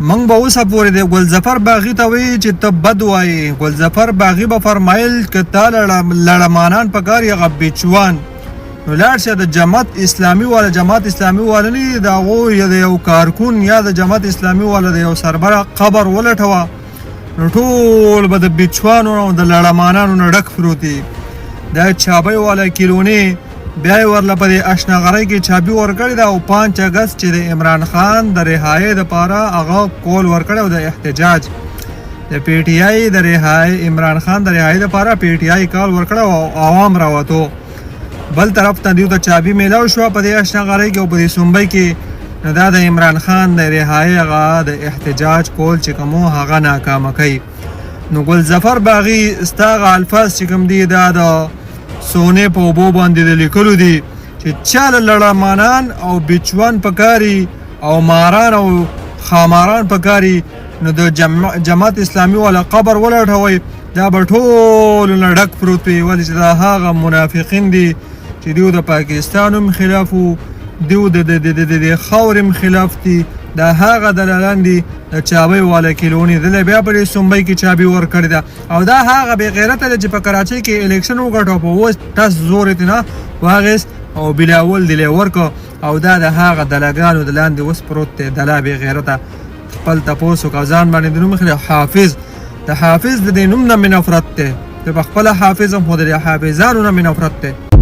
موږ به اوسه پورې د ګلظفر باغي ته وایي چې ته بد وایې. ګلظفر باغي به فرمایل که تا لړمانان په کار هغه بچوان نو لاړ شه د جماعت اسلامي والا نه د هغو یا د یو کارکون یا د جماعت اسلامي والا د یو سربره قبر ولټوه نو ټول به د بچوانو او د لړمانانو نه ډک پروت دي. دا چابۍ والا کیلونې بیا یې ورله په دې اشنغرۍ کې چابي ورکړې ده او 5 اګست چې د عمران خان د رهایۍ دپاره هغه کول ورکړی او د احتجاج د پی ټي آی د رهایۍ عمران خان د رهایۍ دپاره پی ټي آی کال ورکړی او عوام راوتو. بل طرف ته دوی ته چابي میلاو شوه په دې اشنغرۍ کې او په دې سنبۍ کې نو دا د عمران خان د رهایۍ هغه د احتجاج کول چې کوم هغه ناکامه کوي. نو ګلظفر باغي ستا هغه الفاظ چې کوم دي دا د سونې په اوبو باندې د لیکلو دي چې چاله لړمانان او بچوان پکاري او ماران او خاماران پکاري نو د جماعت اسلامي والا قبر ولټوي دا به ټول نه ډک پروت وي ولې چې دا هغه منافقین دي چې دوی د پاکستان هم خلاف وو دوی د خاورې هم خلاف دي دا هغه دلالان دي د چابۍ والا کیلونې دله بیا په دې سنبۍ کې چابي ورکړې ده او دا هغه بې غیرته ده چې په کراچۍ کې الیکشن وګټو په اوس ټس زور یې نه واخیست او بلاول دلی ورکو او دا د هغه دلاګانو د لاندې اوس پروت دی دلا بې غیرته خپل تپوس وکړه ځان باندې د نوم اخلي حافظ د حافظ د دې نوم نه مې نفرت دی د خپله حافظ هم خو د حافظانو نه مې نفرت دی.